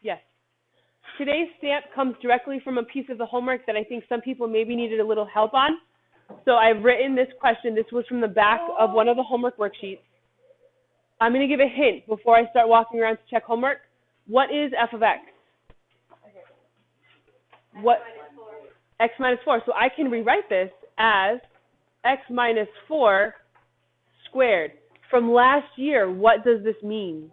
Yes. Today's stamp comes directly from a piece of the homework that I think some people maybe needed a little help on. So I've written this question. This was from the back of one of the homework worksheets. I'm going to give a hint before I start walking around to check homework. What is f of x? What? X minus 4. So I can rewrite this as x minus 4 squared. From last year, what does this mean?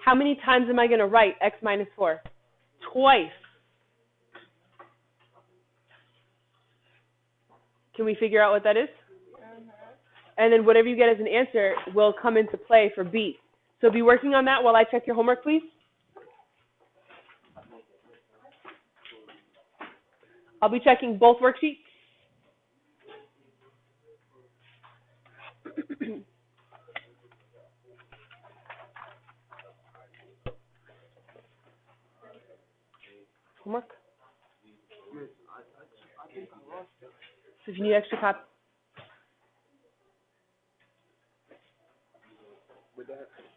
How many times am I going to write x minus 4? Twice. Can we figure out what that is? And then whatever you get as an answer will come into play for B. So be working on that while I check your homework, please. I'll be checking both worksheets. Homework? So if you need extra copies.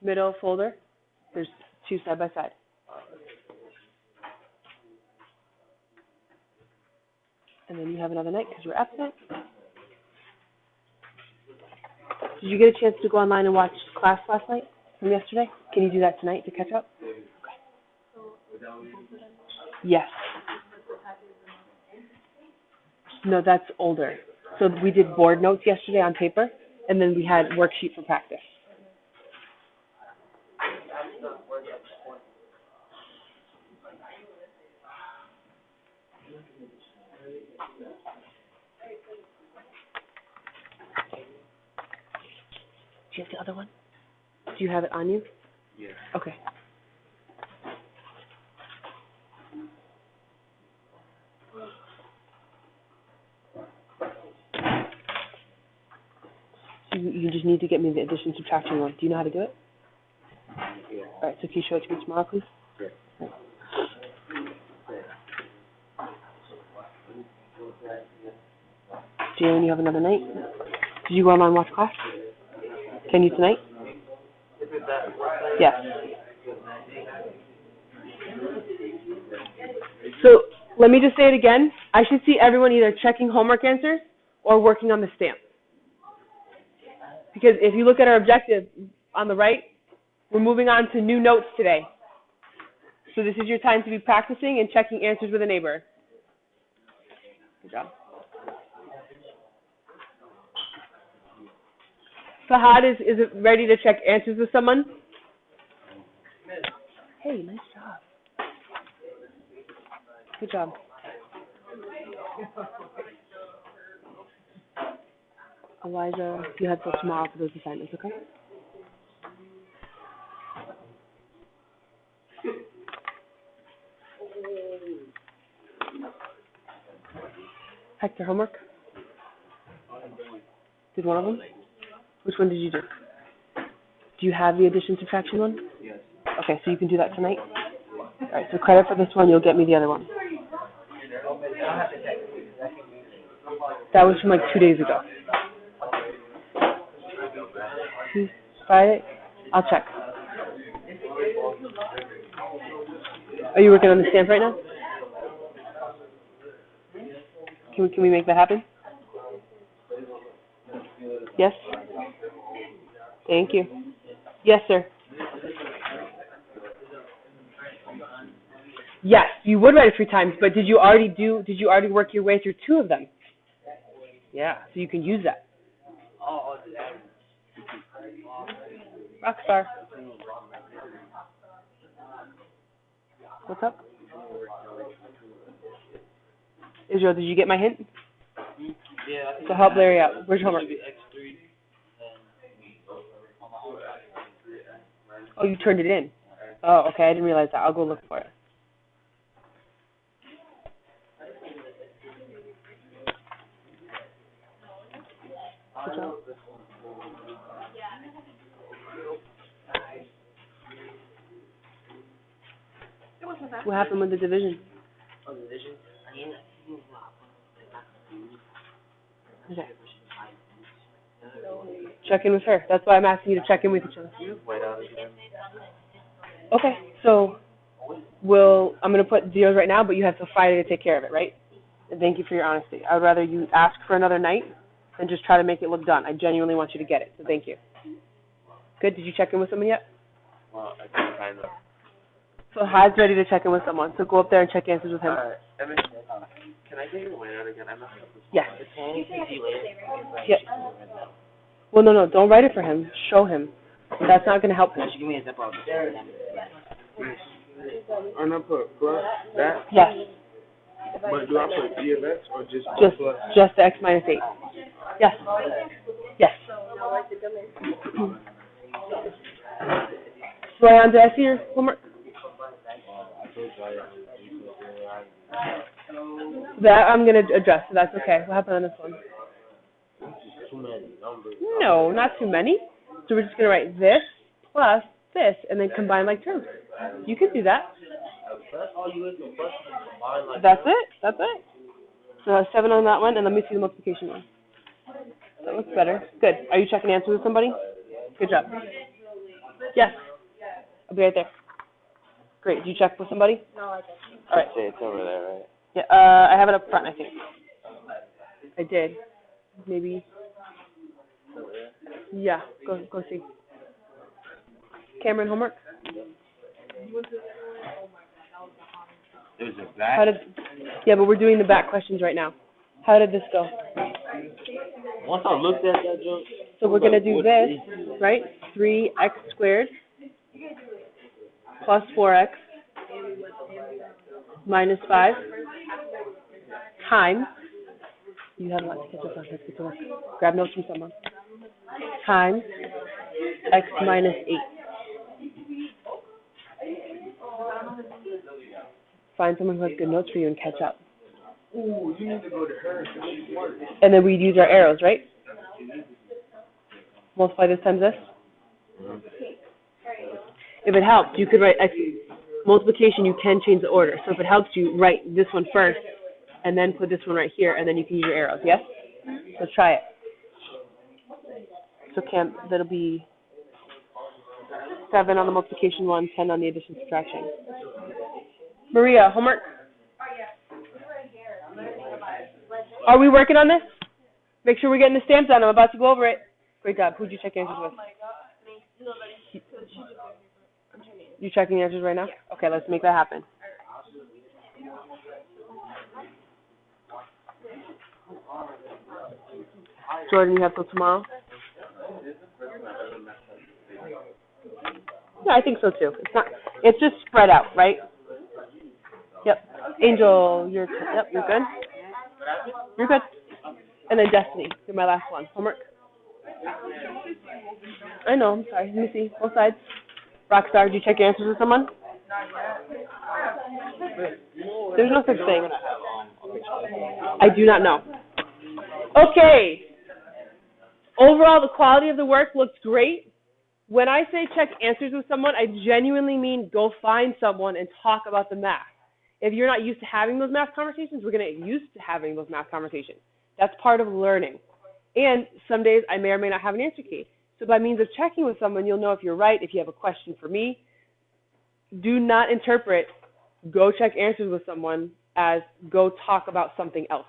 Middle folder. There's 2 side by side. And then you have another night because you were absent. Did you get a chance to go online and watch class last night from yesterday? Can you do that tonight to catch up? Okay. Yes. No, that's older. So we did board notes yesterday on paper, and then we had worksheet for practice. Do you have the other one? Do you have it on you? Yeah. Okay. So you just need to get me the addition subtraction one. Do you know how to do it? Yeah. All right, so can you show it to me tomorrow, please? Yeah. Right. Jalen, you have another night? Did you go online and watch class? Can you tonight? Yes. So let me just say it again. I should see everyone either checking homework answers or working on the stamp. Because if you look at our objective on the right, we're moving on to new notes today. So this is your time to be practicing and checking answers with a neighbor. Good job. Fahad, is it ready to check answers with someone? Hey, nice job. Good job. Eliza, you have till tomorrow for those assignments, okay? Hector, homework? Did one of them? Which one did you do? Do you have the addition subtraction one? Yes. Okay, so you can do that tonight? All right, so credit for this one, you'll get me the other one. That was from like 2 days ago. Friday? I'll check. Are you working on the stamp right now? Can we make that happen? Yes? Thank you. Yes, sir. Yes, you would write it 3 times, but did you already work your way through 2 of them? Yeah, so you can use that. Rockstar. What's up? Israel, did you get my hint? Yeah. To help Larry out. Where's your homework? Oh, you turned it in. Oh, okay, I didn't realize that. I'll go look for it. What happened with the division? Oh, the division? Okay. Check in with her. That's why I'm asking you to check in with each other. Okay, so I'm going to put zeros right now, but you have till Friday to take care of it, right? And thank you for your honesty. I would rather you ask for another night than just try to make it look done. I genuinely want you to get it, so thank you. Good. Did you check in with someone yet? Well, I can kind of. So Had's ready to check in with someone, so go up there and check answers with him. Evan, can I get your whiteout again? I'm not sure. Yes. Yeah. Yeah. Well, no, don't write it for him. Show him. That's not going to help him. Give me a zip up. I'm not put plus that. Yes. But do I put E of X or just plus? Just the X minus 8. Yes. Yes. Ryan, did I see your homework? That I'm going to address, so that's okay. What happened on this one? Too many numbers. No, not too many. So we're just going to write this plus this and then combine like terms. You can do that. That's it. That's it. So 7 on that one, and let me see the multiplication one. That looks better. Good. Are you checking answers with somebody? Good job. Yes. I'll be right there. Great. Did you check with somebody? No, I didn't. All right. It's over there, right? Yeah. I have it up front, I think. I did. Maybe. Yeah. Go see. Cameron, homework? It was a back. Yeah, but we're doing the back questions right now. How did this go? Once I looked at that joke. So we're going to do this, right? 3x squared plus 4x minus 5 times, you have a lot to catch up on, let's get to work. Grab notes from someone. Times x minus 8. Find someone who has good notes for you and catch up. Ooh, you need to go to her. And then we'd use our arrows, right? Multiply this times this. If it helps, you could write multiplication. You can change the order. So if it helps you, write this one first, and then put this one right here, and then you can use your arrows. Yes? Let's try it. So Cam, that'll be 7 on the multiplication one, 10 on the addition subtraction. Maria, homework? Are we working on this? Make sure we're getting the stamps on. I'm about to go over it. Great job. Who'd you check answers with? You checking answers right now? Okay, let's make that happen. Jordan, you have till tomorrow? Yeah, I think so too. It's just spread out, right? Yep. Angel, you're good? You're good. And then Destiny, you're my last one. Homework? I know, I'm sorry. Let me see. Both sides. Rockstar, did you check your answers with someone? There's no such thing. I do not know. Okay. Overall, the quality of the work looks great. When I say check answers with someone, I genuinely mean go find someone and talk about the math. If you're not used to having those math conversations, we're going to get used to having those math conversations. That's part of learning. And some days I may or may not have an answer key. So by means of checking with someone, you'll know if you're right, if you have a question for me. Do not interpret go check answers with someone as go talk about something else.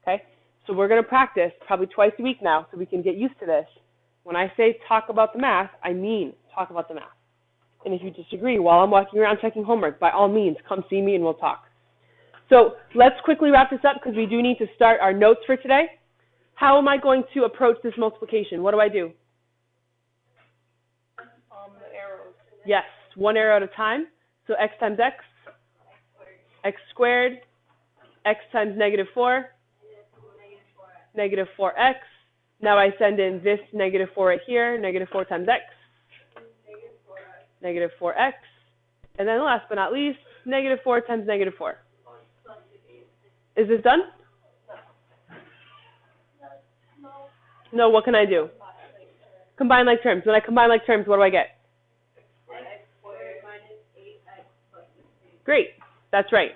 Okay? So we're going to practice probably twice a week now so we can get used to this. When I say talk about the math, I mean talk about the math. And if you disagree while I'm walking around checking homework, by all means, come see me and we'll talk. So let's quickly wrap this up because we do need to start our notes for today. How am I going to approach this multiplication? What do I do? The arrows. Yes, one arrow at a time. So x times x squared, x times negative 4, negative 4x. Now I send in this negative 4 right here, negative 4 times x, negative 4x. And then last but not least, negative 4 times negative 4. Is this done? No, what can I do? Combine like terms. When I combine like terms, what do I get? Great. That's right.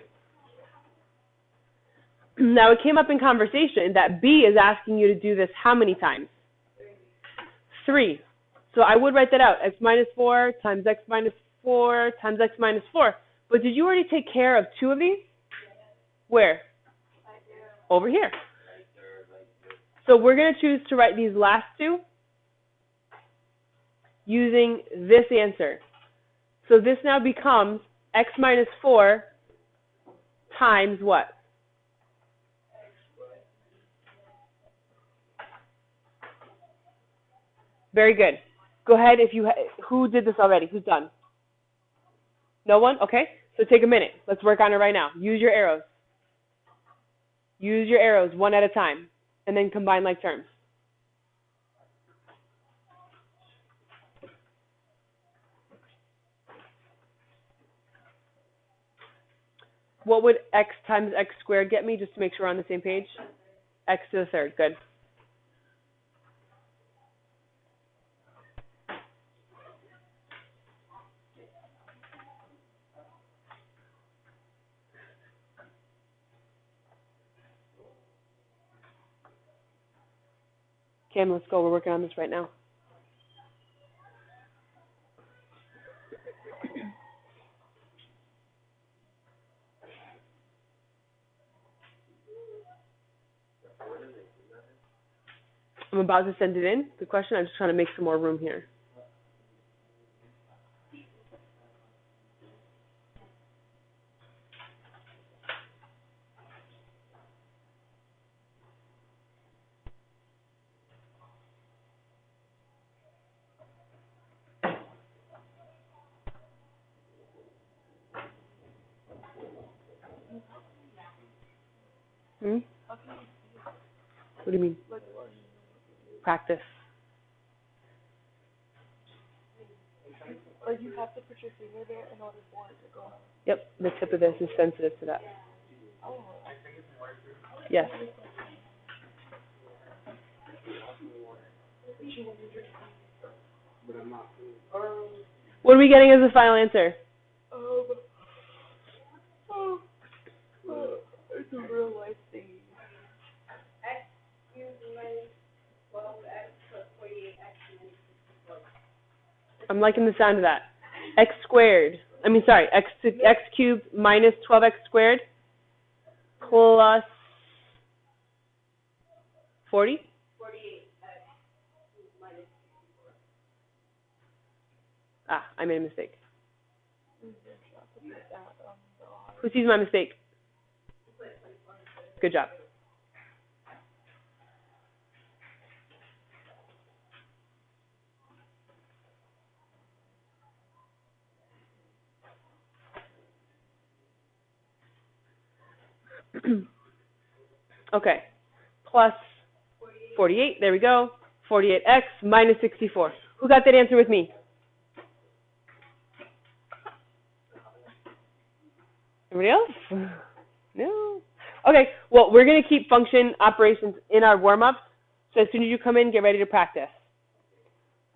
Now, it came up in conversation that B is asking you to do this how many times? 3. So I would write that out. X minus 4 times x minus 4 times x minus 4. But did you already take care of 2 of these? Where? Over here. So we're going to choose to write these last 2 using this answer. So this now becomes x minus 4 times what? Very good. Go ahead if you, who did this already? Who's done? No one? Okay. So take a minute. Let's work on it right now. Use your arrows. Use your arrows one at a time, and then combine like terms. What would x times x squared get me, just to make sure we're on the same page? X to the third. Good. Cam, let's go. We're working on this right now. I'm about to send it in, the question. I'm just trying to make some more room here. Hmm? What do you mean? Practice. Like you have to put your finger there in order for it to go. Yep, the tip of this is sensitive to that. Oh. Yes. What are we getting as the final answer? It's a real life thing. X cubed minus 12x plus 48x minus 64. I'm liking the sound of that. X squared. X cubed minus 12x squared plus 40? 48x minus 64. Ah, I made a mistake. Who sees my mistake? Good job. Okay. Plus 48, there we go. 48x minus 64. Who got that answer with me? Everybody else? No. Okay, well, we're going to keep function operations in our warm-ups, so as soon as you come in, get ready to practice.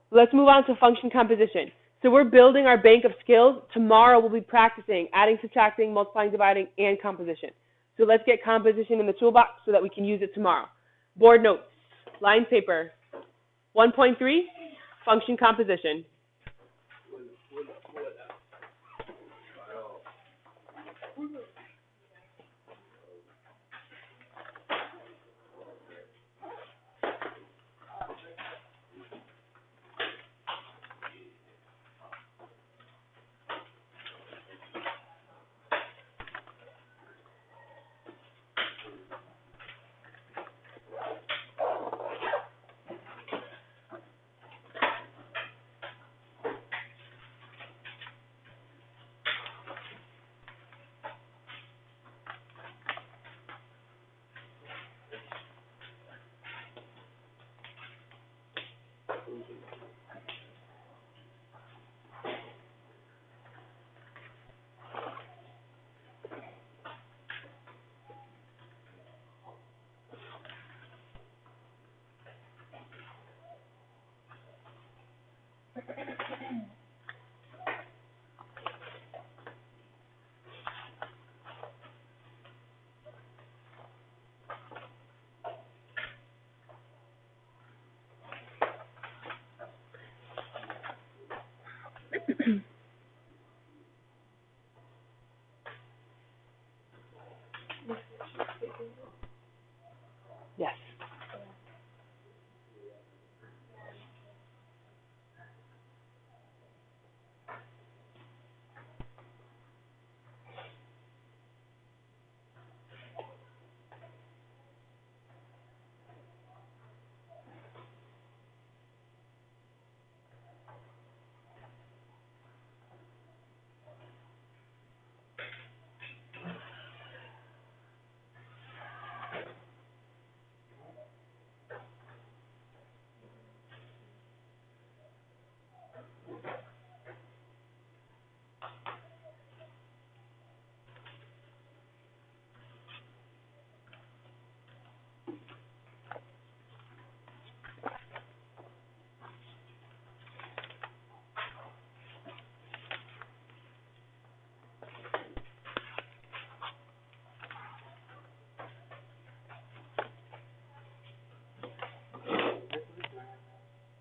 Let's move on to function composition. So we're building our bank of skills. Tomorrow we'll be practicing adding, subtracting, multiplying, dividing, and composition. So let's get composition in the toolbox so that we can use it tomorrow. Board notes, line paper, 1.3, function composition.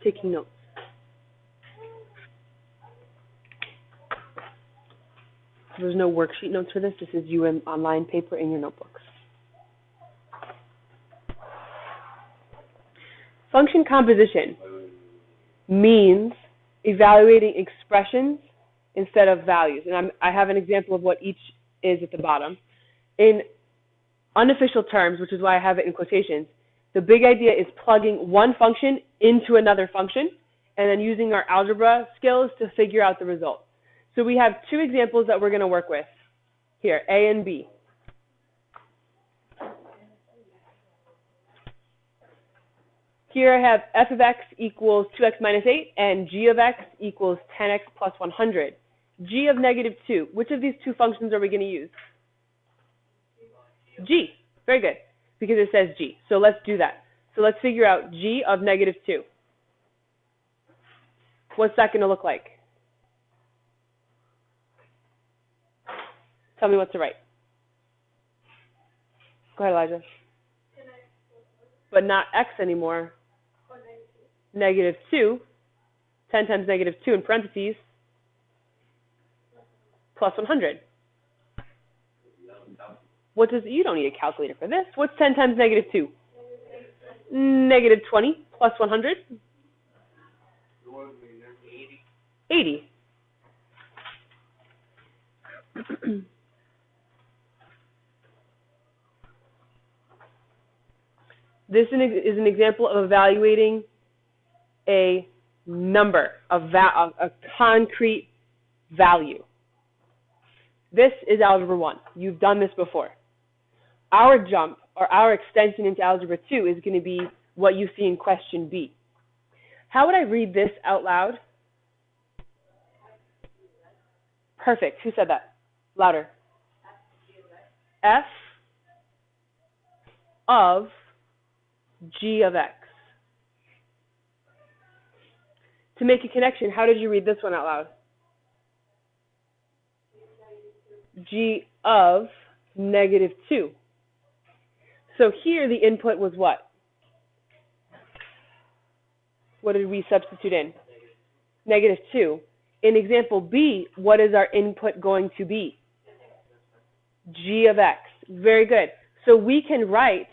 taking notes? There's no worksheet notes for this. This is you in online paper in your notebooks. Function composition means evaluating expressions instead of values. And I have an example of what each is at the bottom. In unofficial terms, which is why I have it in quotations, the big idea is plugging one function into another function and then using our algebra skills to figure out the result. So we have two examples that we're going to work with here, A and B. Here I have f of x equals 2x minus 8 and g of x equals 10x plus 100. G of negative 2. Which of these two functions are we going to use? G. Very good, because it says g. So let's do that. So let's figure out g of negative 2. What's that going to look like? Tell me what to write. Go ahead, Elijah. But not x anymore. Negative 2. 10 times negative 2 in parentheses. Plus 100. What does, you don't need a calculator for this. What's 10 times negative 2? Negative 20 plus 100. 80. This is an example of evaluating a number, a concrete value. This is Algebra 1. You've done this before. Our jump, or our extension into Algebra 2 is going to be what you see in question B. How would I read this out loud? Perfect. Who said that? Louder. F of g of x. To make a connection, how did you read this one out loud? G of negative 2. So here the input was what? What did we substitute in? Negative 2. In example B, what is our input going to be? G of x. Very good. So we can write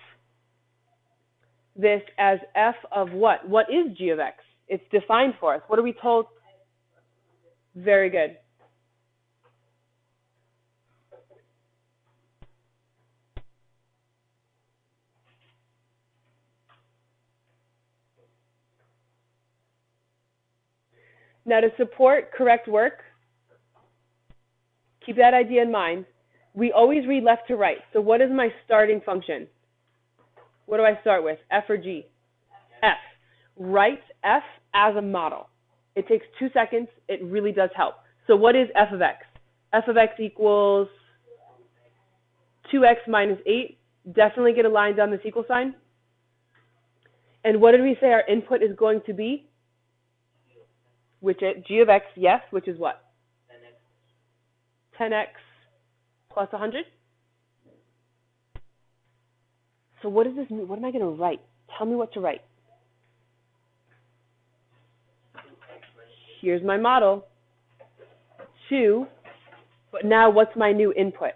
this as f of what? What is g of x? It's defined for us. What are we told? Very good. Now to support correct work, keep that idea in mind. We always read left to right. So what is my starting function? What do I start with? F or G? F. Write F as a model. It takes 2 seconds. It really does help. So what is f of x? F of x equals 2x minus 8. Definitely get a line down this equal sign. And what did we say our input is going to be? Which is g of x, yes, which is what? 10x plus 100. So what does this mean? What am I going to write? Tell me what to write. Here's my model. 2. But now what's my new input?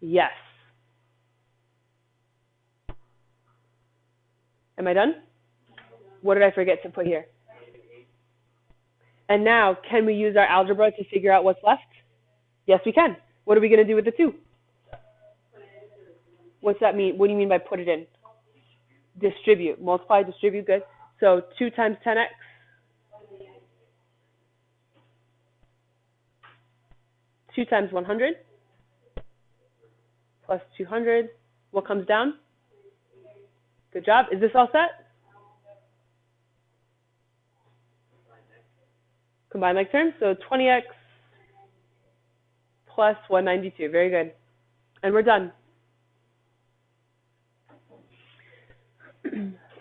Yes. Am I done? What did I forget to put here? And now, can we use our algebra to figure out what's left? Yes, we can. What are we going to do with the 2? What's that mean? What do you mean by put it in? Distribute. Multiply, distribute, good. So 2 times 10x. Two times 100 plus 200. What comes down? Good job. Is this all set? Combine like terms. So 20x plus 192. Very good. And we're done.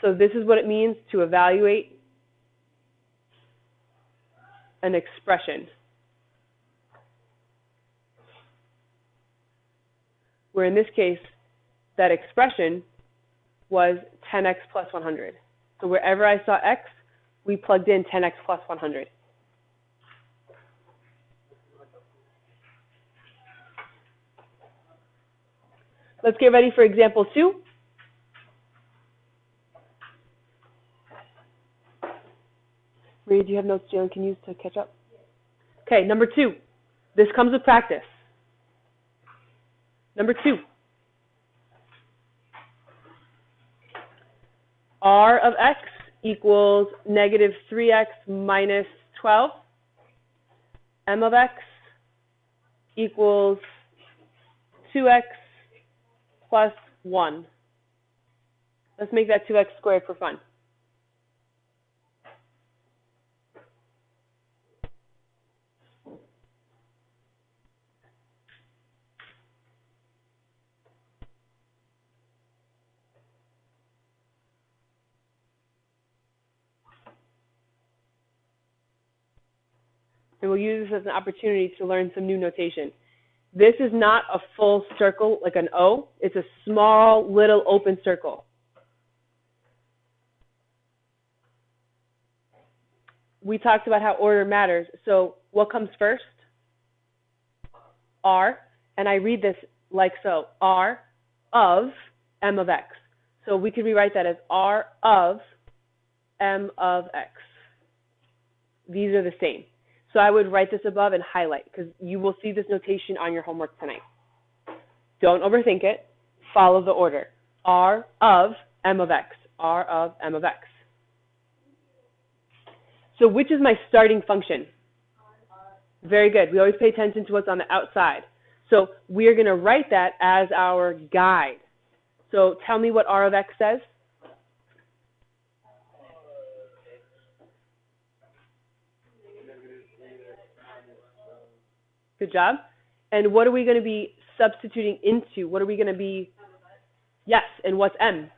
So this is what it means to evaluate an expression, where in this case, that expression was 10x plus 100. So wherever I saw x, we plugged in 10x plus 100. Let's get ready for example 2. Maria, do you have notes Jalen can use to catch up? Okay, number 2. This comes with practice. Number 2. R of x equals negative 3x minus 12. M of x equals 2x plus 1. Let's make that 2x squared for fun. And we'll use this as an opportunity to learn some new notation. This is not a full circle like an O. It's a small little open circle. We talked about how order matters. So what comes first? R. And I read this like so. R of M of x. So we could rewrite that as R of M of x. These are the same. So I would write this above and highlight because you will see this notation on your homework tonight. Don't overthink it. Follow the order. R of M of x. R of M of x. So which is my starting function? Very good. We always pay attention to what's on the outside. So we're going to write that as our guide. So tell me what R of x says. Good job. And what are we going to be substituting into? What are we going to be? Yes, and what's M?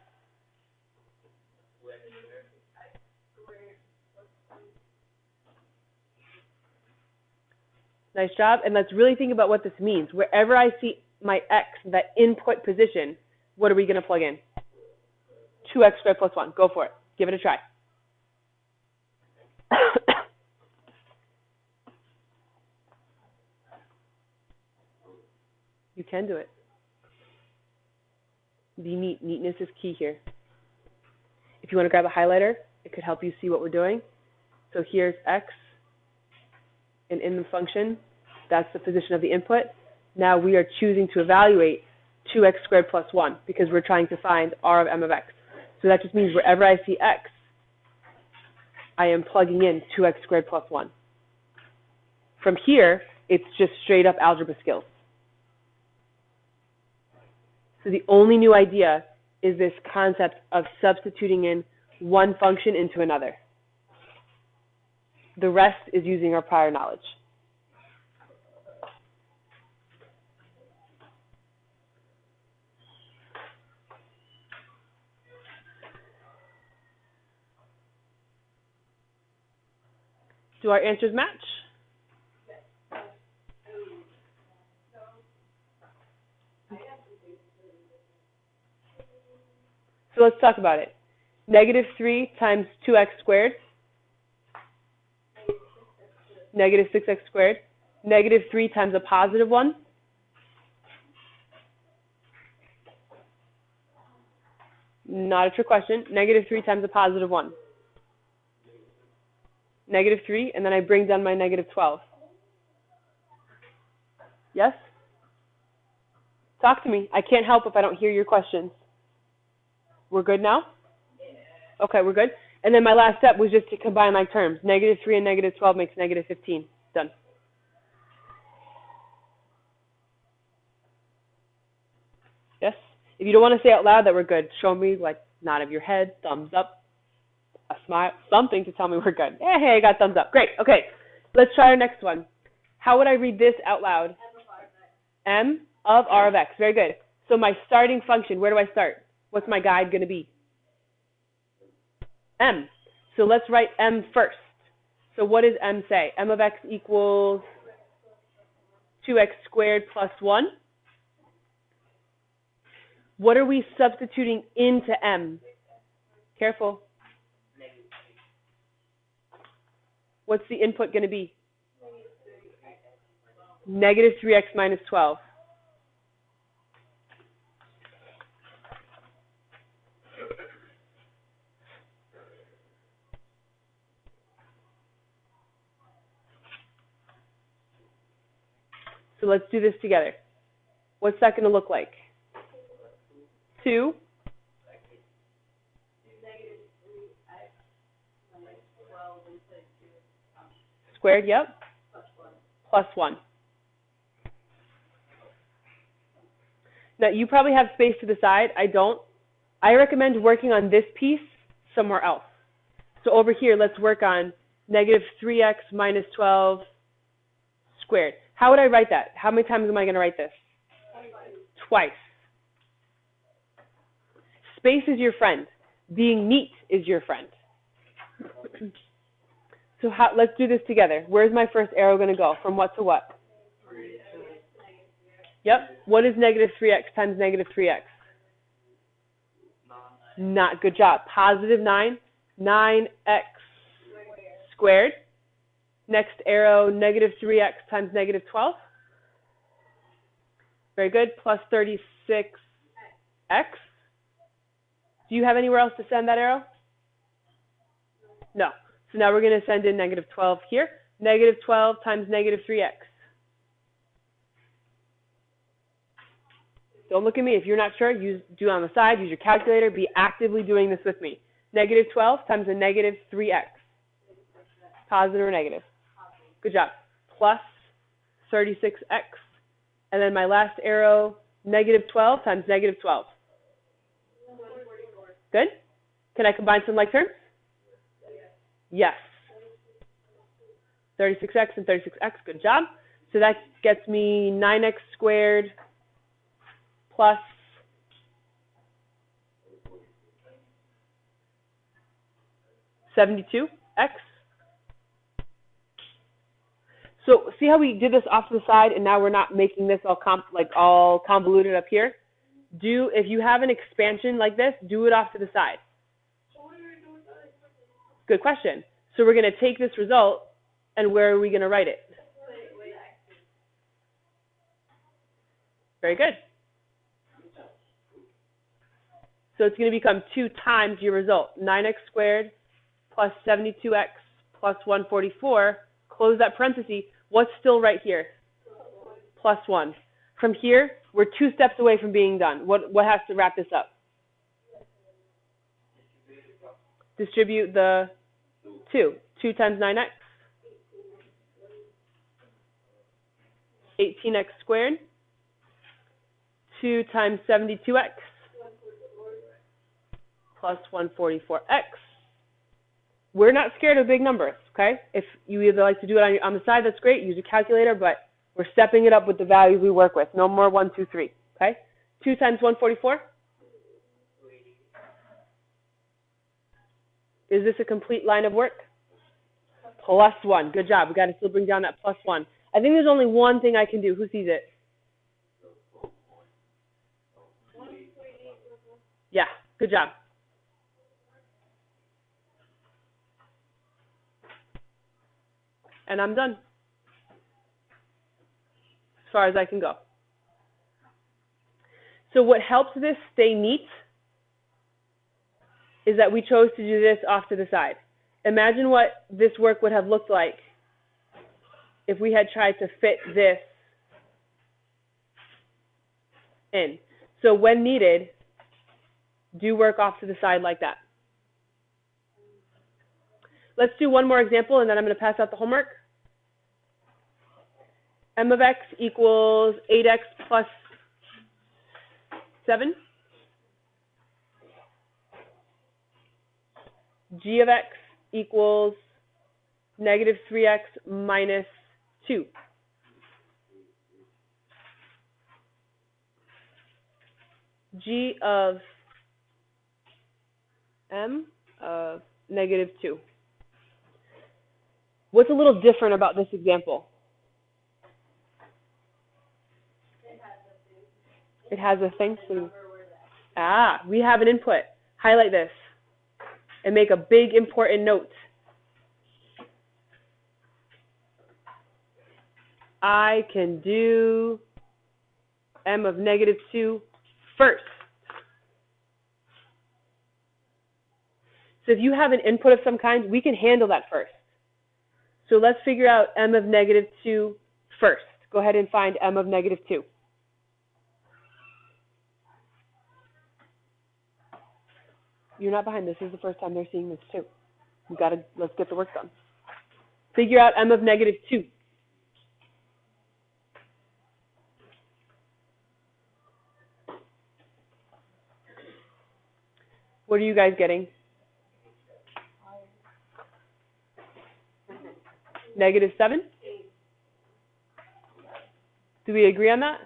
Nice job. And let's really think about what this means. Wherever I see my x, that input position, what are we going to plug in? 2x squared plus 1. Go for it. Give it a try. You can do it. Be neat. Neatness is key here. If you want to grab a highlighter, it could help you see what we're doing. So here's x, and in the function, that's the position of the input. Now we are choosing to evaluate 2x squared plus 1 because we're trying to find R of M of x. So that just means wherever I see x, I am plugging in 2x squared plus 1. From here, it's just straight up algebra skills. So the only new idea is this concept of substituting in one function into another. The rest is using our prior knowledge. Do our answers match? So let's talk about it. Negative 3 times 2x squared. Negative 6x squared. Negative 3 times a positive 1. Not a trick question. Negative 3 times a positive 1. Negative 3, and then I bring down my negative 12. Yes? Talk to me. I can't help if I don't hear your questions. We're good now? Okay, we're good. And then my last step was just to combine my terms. Negative 3 and negative 12 makes negative 15. Done. Yes? If you don't want to say out loud that we're good, show me, like, nod of your head, thumbs up, a smile, something to tell me we're good. Hey, I got thumbs up. Great. Okay, let's try our next one. How would I read this out loud? M of R of x. Very good. So my starting function, where do I start? What's my guide going to be? M. So let's write M first. So what does M say? M of x equals 2x squared plus 1. What are we substituting into M? Careful. What's the input going to be? Negative 3x minus 12. So let's do this together. What's that going to look like? 2. Squared, yep. Plus 1. Now, you probably have space to the side. I don't. I recommend working on this piece somewhere else. So over here, let's work on negative 3x minus 12 squared. How would I write that? How many times am I going to write this? Twice. Space is your friend. Being neat is your friend. So let's do this together. Where's my first arrow going to go? From what to what? Yep. What is negative 3x times negative 3x? 9. Not good job. Positive 9. 9x squared. Next arrow, negative 3x times negative 12. Very good. Plus 36x. Do you have anywhere else to send that arrow? No. So now we're going to send in negative 12 here. Negative 12 times negative 3x. Don't look at me. If you're not sure, do it on the side. Use your calculator. Be actively doing this with me. Negative 12 times a negative 3x. Positive or negative? Good job. Plus 36x. And then my last arrow, negative 12 times negative 12. Good? Can I combine some like terms? Yes. 36x and 36x. Good job. So that gets me 9x squared plus 72x. So see how we did this off to the side, and now we're not making this all convoluted up here? If you have an expansion like this, do it off to the side. Good question. So we're going to take this result, and where are we going to write it? Very good. So it's going to become 2 times your result. 9x squared plus 72x plus 144. Close that parenthesis. What's still right here? Plus 1. From here, we're 2 steps away from being done. What has to wrap this up? Distribute the 2. 2 times 9x. 18x squared. 2 times 72x. Plus 144x. We're not scared of big numbers, okay? If you either like to do it on the side, that's great. Use a calculator, but we're stepping it up with the values we work with. No more 1, 2, 3, okay? 2 times 144? Is this a complete line of work? Plus 1. Good job. We got to still bring down that plus 1. I think there's only one thing I can do. Who sees it? Yeah. Good job. And I'm done. As far as I can go. So what helps this stay neat is that we chose to do this off to the side. Imagine what this work would have looked like if we had tried to fit this in. So when needed, do work off to the side like that. Let's do one more example, and then I'm going to pass out the homework. M of x equals 8x plus 7. G of x equals negative 3x minus 2. G of m of negative 2. What's a little different about this example? It has a thing. We have an input. Highlight this and make a big important note. I can do m of negative 2 first. So if you have an input of some kind, we can handle that first. So let's figure out m of negative 2 first. Go ahead and find m of negative 2. You're not behind. This is the first time they're seeing this too. Let's get the work done. Figure out m of negative 2. What are you guys getting? Negative 7? Do we agree on that?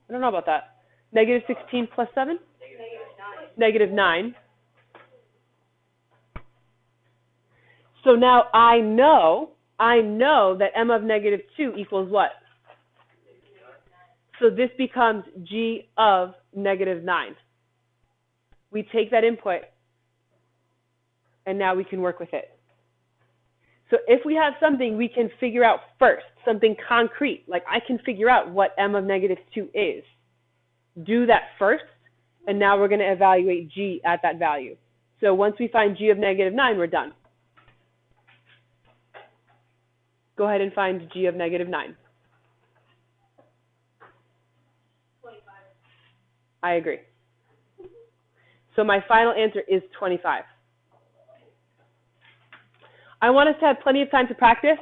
I don't know about that. Negative 16 plus 7? Negative 9. So now I know that m of negative 2 equals what? So this becomes g of negative 9. We take that input, and now we can work with it. So if we have something we can figure out first, something concrete, like I can figure out what m of negative 2 is, do that first, and now we're going to evaluate g at that value. So once we find g of negative 9, we're done. Go ahead and find g of negative 9. 25. I agree. So my final answer is 25. I want us to have plenty of time to practice.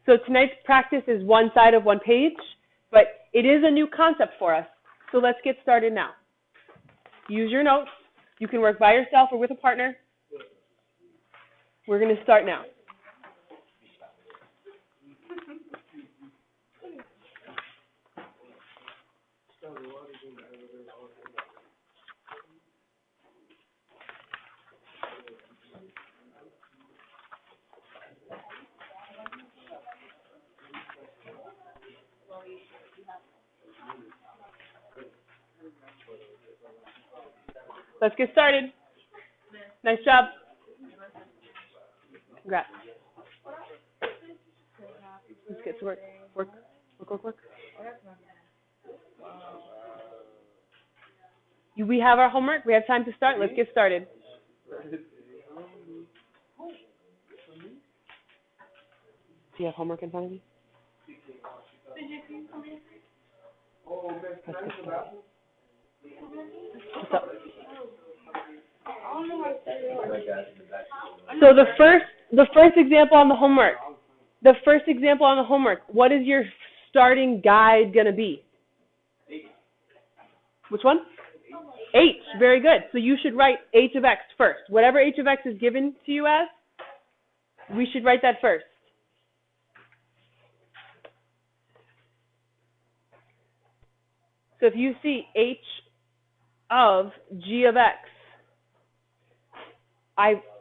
So tonight's practice is one side of one page, but it is a new concept for us. So let's get started now. Use your notes. You can work by yourself or with a partner. We're going to start now. Let's get started. Nice job. Congrats. Let's get to work. Work. We have our homework. We have time to start. Let's get started. Do you have homework in front of you? What's up? So the first example on the homework. What is your starting guide going to be? Which one? H. Very good. So you should write h of x first. Whatever h of x is given to you as, we should write that first. So if you see h of g of x,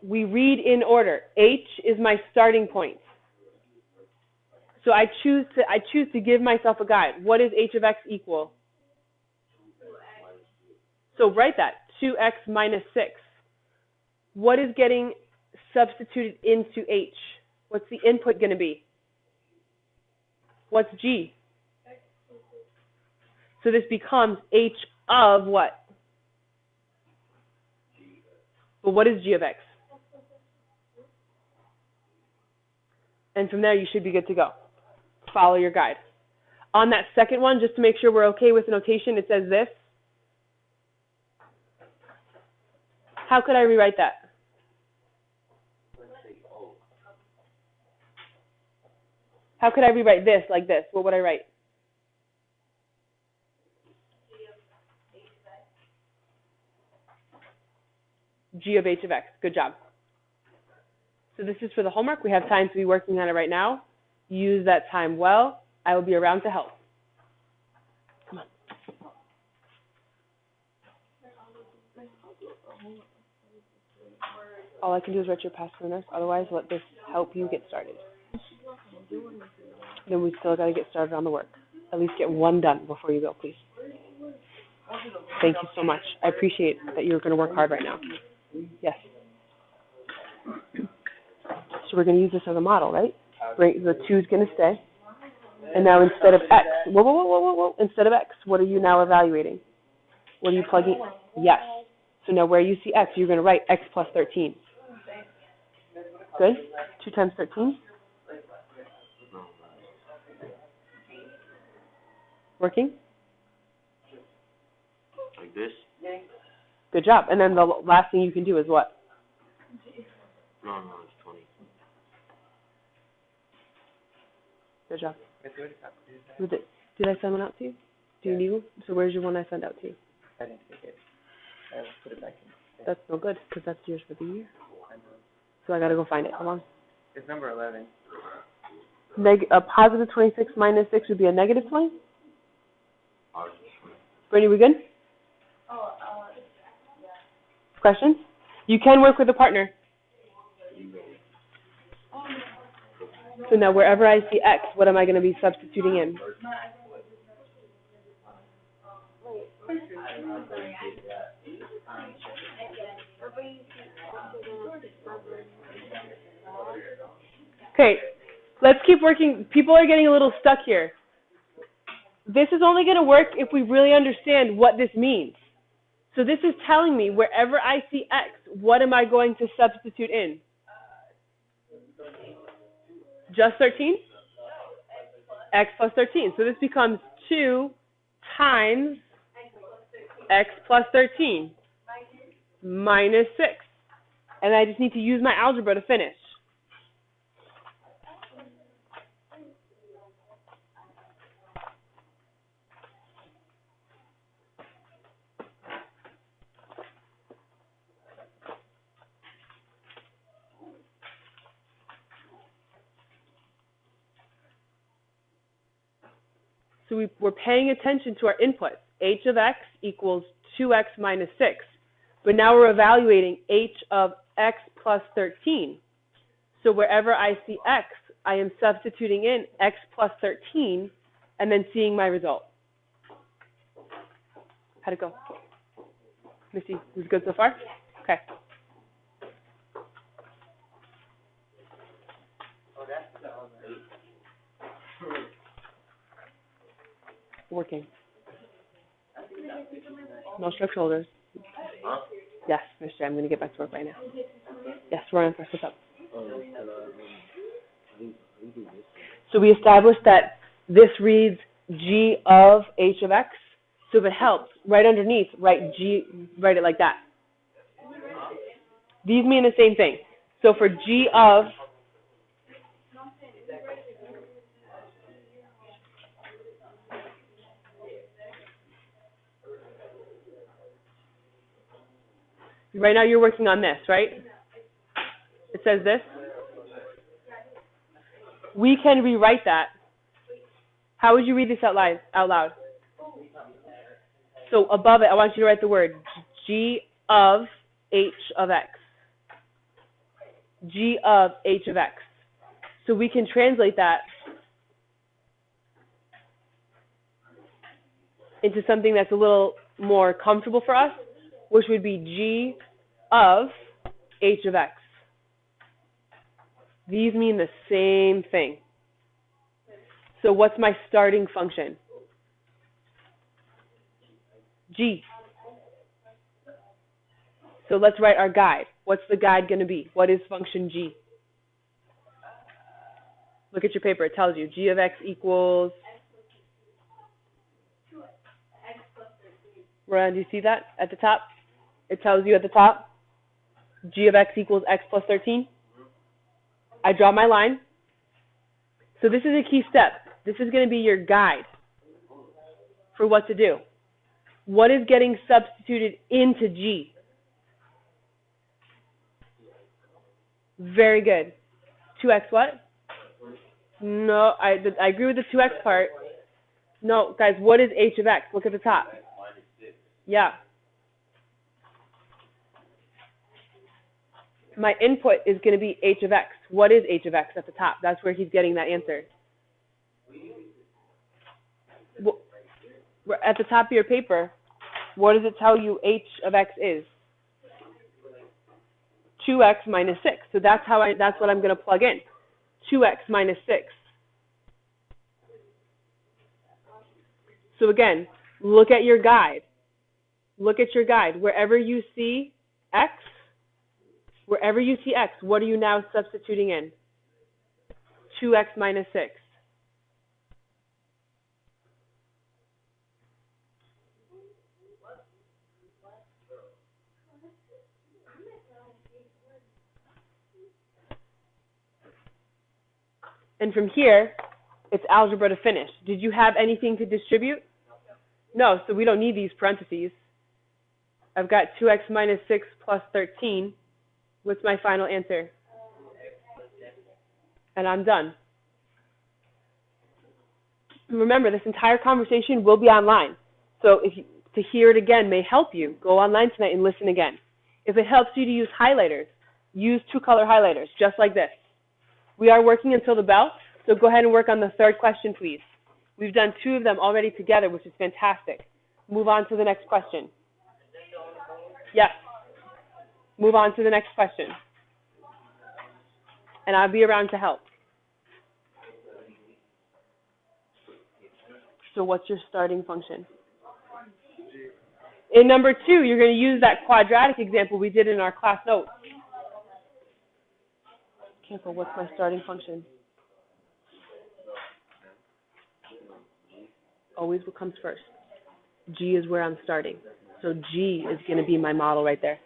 we read in order. H is my starting point. So I choose to give myself a guide. What is h of x equal? So write that, 2x minus 6. What is getting substituted into h? What's the input going to be? What's g? So this becomes h of what? Well, what is g of x? And from there, you should be good to go. Follow your guide. On that second one, just to make sure we're okay with the notation, it says this. How could I rewrite that? How could I rewrite this like this? What would I write? G of h of x. Good job. So this is for the homework. We have time to be working on it right now. Use that time well. I will be around to help. Come on. All I can do is write your past learners. Otherwise, let this help you get started. Then we still got to get started on the work. At least get one done before you go, please. Thank you so much. I appreciate that you're going to work hard right now. Yes. So we're going to use this as a model, right? The 2 is going to stay. And now instead of x, instead of x, what are you now evaluating? What are you plugging? Yes. So now where you see x, you're going to write x plus 13. Good? 2 times 13. Working? Like this? Good job. And then the last thing you can do is what? No, it's 20. Good job. Did I send one out to you? Do you need one? So where's your one I sent out to you? I didn't take it. I will put it back in. That's no good, because that's yours for the year. So I got to go find it. Hold on. It's number 11. A positive 26 minus 6 would be a negative 20? Brittany, we good? Questions? You can work with a partner. So now wherever I see x, what am I going to be substituting in? Okay, let's keep working. People are getting a little stuck here. This is only going to work if we really understand what this means. So this is telling me wherever I see x, what am I going to substitute in? Just 13? X plus 13. So this becomes 2 times x plus 13 minus 6. And I just need to use my algebra to finish. So we're paying attention to our inputs. H of x equals 2x minus 6. But now we're evaluating h of x plus 13. So wherever I see x, I am substituting in x plus 13 and then seeing my result. How'd it go? Missy, was it good so far? Okay. Working. No shrug shoulders. Yes, Mr. I'm going to get back to work right now. Yes, we're on first. What's up? So we established that this reads g of h of x. So if it helps, right underneath, write it like that. These mean the same thing. So for g of right now you're working on this, right? It says this. We can rewrite that. How would you read this out loud? So above it, I want you to write the word g of h of x. G of h of x. So we can translate that into something that's a little more comfortable for us, which would be g of h of x. These mean the same thing. So what's my starting function? G. So let's write our guide. What's the guide going to be? What is function G? Look at your paper. It tells you g of x equals... Ryan, do you see that at the top? It tells you at the top, g of x equals x plus 13. I draw my line. So this is a key step. This is going to be your guide for what to do. What is getting substituted into G? Very good. 2x what? No, I agree with the 2x part. No, guys, what is h of x? Look at the top. Yeah. My input is going to be h of x. What is h of x at the top? That's where he's getting that answer. Well, at the top of your paper, what does it tell you h of x is? 2x minus 6. So that's what I'm going to plug in. 2x minus 6. So again, look at your guide. Look at your guide. Wherever you see x, what are you now substituting in? 2x minus 6. And from here, it's algebra to finish. Did you have anything to distribute? No, so we don't need these parentheses. I've got 2x minus 6 plus 13. What's my final answer? And I'm done. Remember, this entire conversation will be online. So to hear it again may help you. Go online tonight and listen again. If it helps you to use highlighters, use 2-color highlighters, just like this. We are working until the bell, so go ahead and work on the third question, please. We've done 2 of them already together, which is fantastic. Move on to the next question. Yes. Move on to the next question. And I'll be around to help. So what's your starting function? In number 2, you're going to use that quadratic example we did in our class notes. Careful, what's my starting function? Always what comes first. G is where I'm starting. So G is going to be my model right there.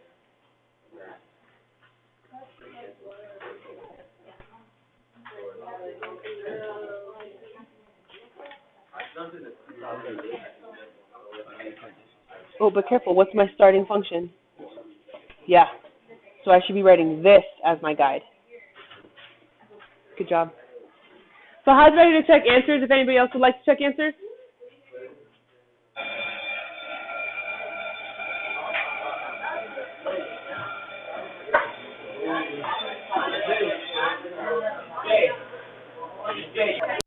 Oh, but careful, what's my starting function? Yeah, so I should be writing this as my guide. Good job. So how's ready to check answers if anybody else would like to check answers?